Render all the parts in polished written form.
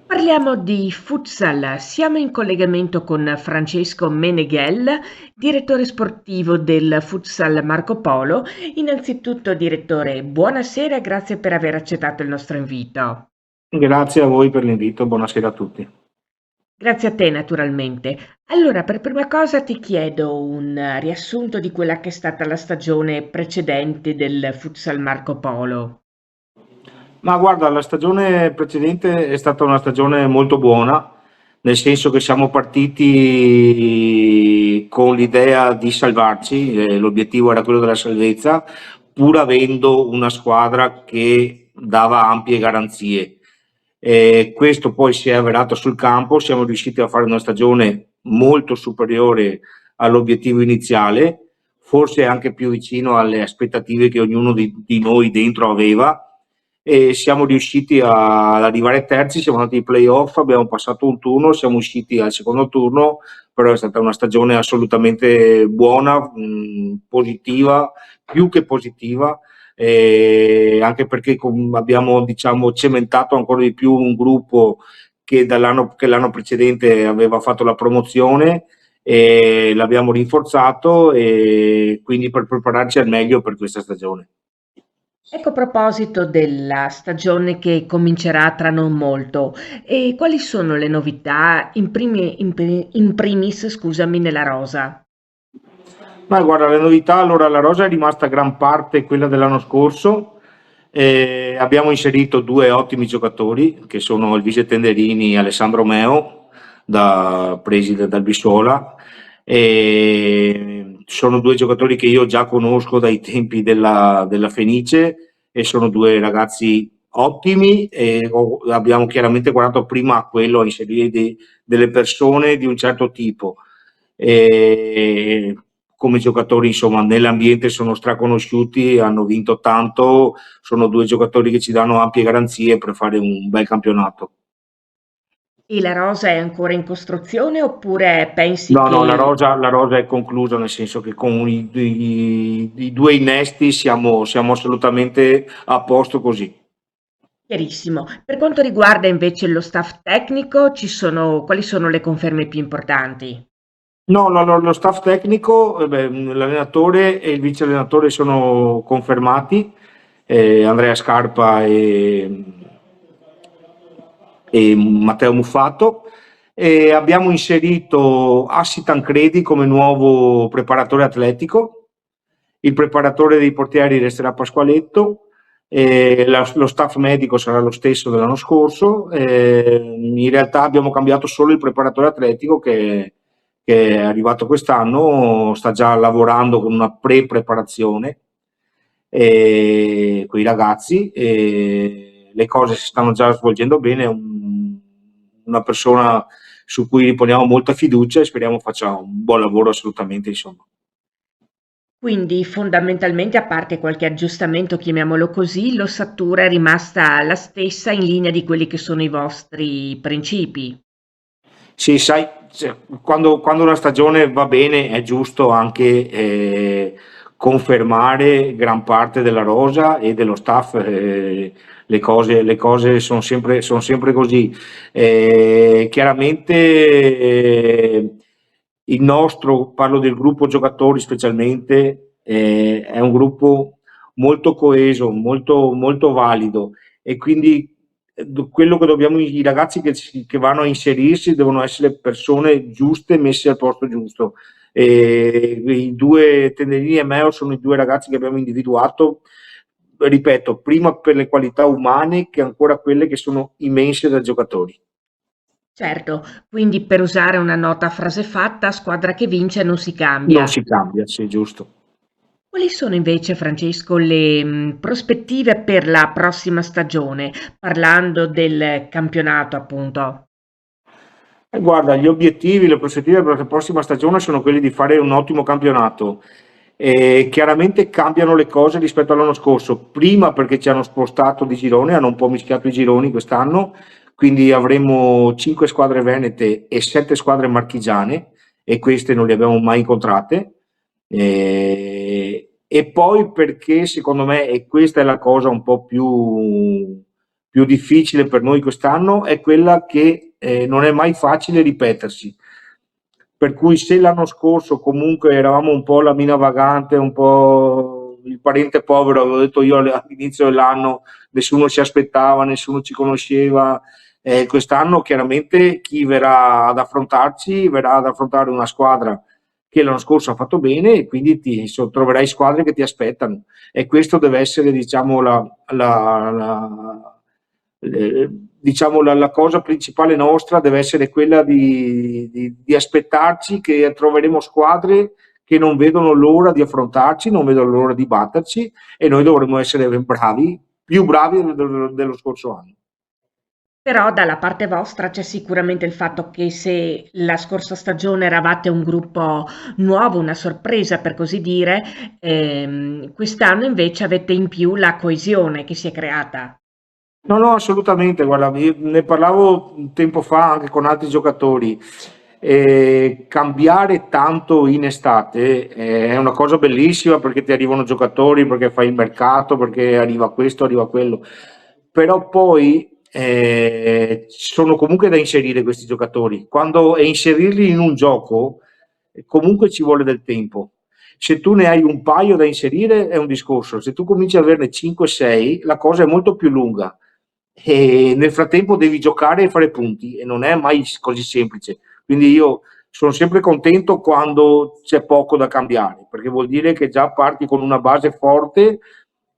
Parliamo di futsal. Siamo in collegamento con Francesco Meneghel, direttore sportivo del Futsal Marco Polo. Innanzitutto, direttore, buonasera e grazie per aver accettato il nostro invito. Grazie a voi per l'invito, buonasera a tutti. Grazie a te, naturalmente. Allora, per prima cosa ti chiedo un riassunto di quella che è stata la stagione precedente del Futsal Marco Polo. Ma guarda, la stagione precedente è stata una stagione molto buona, nel senso che siamo partiti con l'idea di salvarci, l'obiettivo era quello della salvezza, pur avendo una squadra che dava ampie garanzie. Questo poi si è avverato sul campo, siamo riusciti a fare una stagione molto superiore all'obiettivo iniziale, forse anche più vicino alle aspettative che ognuno di noi dentro aveva e siamo riusciti ad arrivare terzi, siamo andati ai playoff, abbiamo passato un turno, siamo usciti al secondo turno, però è stata una stagione assolutamente buona, positiva, più che positiva, anche perché abbiamo diciamo, cementato ancora di più un gruppo che l'anno precedente aveva fatto la promozione e l'abbiamo rinforzato e quindi per prepararci al meglio per questa stagione. Ecco, a proposito della stagione che comincerà tra non molto, e quali sono le novità in primis, scusami, nella rosa? Ma guarda, le novità, allora la rosa è rimasta gran parte quella dell'anno scorso, abbiamo inserito due ottimi giocatori che sono il vice Tenderini e Alessandro Meo, presi dal Bissola, e sono due giocatori che io già conosco dai tempi della Fenice e sono due ragazzi ottimi e abbiamo chiaramente guardato prima a quello, a inserire delle persone di un certo tipo. E come giocatori, insomma, nell'ambiente sono straconosciuti, hanno vinto tanto, sono due giocatori che ci danno ampie garanzie per fare un bel campionato. E la rosa è ancora in costruzione oppure pensi No, no, che... la rosa è conclusa, nel senso che con i due innesti siamo assolutamente a posto così. Chiarissimo. Per quanto riguarda invece lo staff tecnico, quali sono le conferme più importanti? No, lo staff tecnico, beh, l'allenatore e il vice allenatore sono confermati, Andrea Scarpa e Matteo Muffato. E abbiamo inserito Assi Tancredi come nuovo preparatore atletico, il preparatore dei portieri resterà Pasqualetto, lo staff medico sarà lo stesso dell'anno scorso, in realtà abbiamo cambiato solo il preparatore atletico che è arrivato quest'anno, sta già lavorando con una pre-preparazione con i ragazzi e le cose si stanno già svolgendo bene, una persona su cui riponiamo molta fiducia e speriamo faccia un buon lavoro assolutamente, insomma. Quindi fondamentalmente, a parte qualche aggiustamento, chiamiamolo così, l'ossatura è rimasta la stessa in linea di quelli che sono i vostri principi. Sì, sai, cioè, quando una stagione va bene è giusto anche confermare gran parte della rosa e dello staff, le cose sono sempre così. Chiaramente il nostro, parlo del gruppo giocatori specialmente, è un gruppo molto coeso, molto valido e quindi quello che dobbiamo, i ragazzi che vanno a inserirsi devono essere persone giuste, messe al posto giusto. E i due Tenerini e Meo sono i due ragazzi che abbiamo individuato, ripeto, prima per le qualità umane che ancora quelle che sono immense da giocatori. Certo, quindi per usare una nota frase fatta, squadra che vince non si Non cambia. si cambia, sì, giusto. Quali sono invece, Francesco, le prospettive per la prossima stagione, parlando del campionato, appunto? Guarda, gli obiettivi, le prospettive per la prossima stagione sono quelli di fare un ottimo campionato. Chiaramente cambiano le cose rispetto all'anno scorso, prima perché ci hanno spostato di girone, hanno un po' mischiato i gironi quest'anno, quindi avremo 5 squadre venete e 7 squadre marchigiane e queste non le abbiamo mai incontrate. e poi perché secondo me, e questa è la cosa un po' più difficile per noi quest'anno, è quella che non è mai facile ripetersi. Per cui se l'anno scorso comunque eravamo un po' la mina vagante, un po' il parente povero, avevo detto io all'inizio dell'anno, nessuno si aspettava, nessuno ci conosceva, quest'anno chiaramente chi verrà ad affrontarci verrà ad affrontare una squadra che l'anno scorso ha fatto bene e quindi troverai squadre che ti aspettano e questo deve essere diciamo diciamo, la cosa principale nostra deve essere quella di aspettarci che troveremo squadre che non vedono l'ora di affrontarci, non vedono l'ora di batterci e noi dovremo essere bravi, più bravi dello scorso anno. Però dalla parte vostra c'è sicuramente il fatto che se la scorsa stagione eravate un gruppo nuovo, una sorpresa per così dire, quest'anno invece avete in più la coesione che si è creata. No, no, assolutamente, guarda, io ne parlavo un tempo fa anche con altri giocatori. Cambiare tanto in estate è una cosa bellissima perché ti arrivano giocatori, perché fai il mercato, perché arriva questo, arriva quello. Però poi sono comunque da inserire questi giocatori. Quando e inserirli in un gioco, comunque ci vuole del tempo. Se tu ne hai un paio da inserire è un discorso, se tu cominci ad averne 5-6, la cosa è molto più lunga e nel frattempo devi giocare e fare punti e non è mai così semplice. Quindi io sono sempre contento quando c'è poco da cambiare, perché vuol dire che già parti con una base forte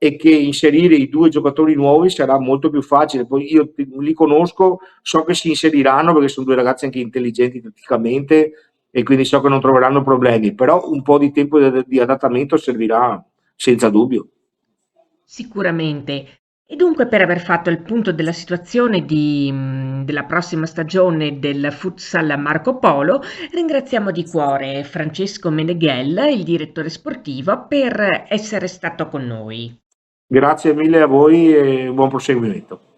e che inserire i due giocatori nuovi sarà molto più facile. Poi io li conosco, so che si inseriranno perché sono due ragazzi anche intelligenti tatticamente e quindi so che non troveranno problemi, però un po' di tempo di adattamento servirà senza dubbio. Sicuramente. E dunque per aver fatto il punto della situazione della prossima stagione del Futsal Marco Polo, ringraziamo di cuore Francesco Meneghel, il direttore sportivo, per essere stato con noi. Grazie mille a voi e buon proseguimento.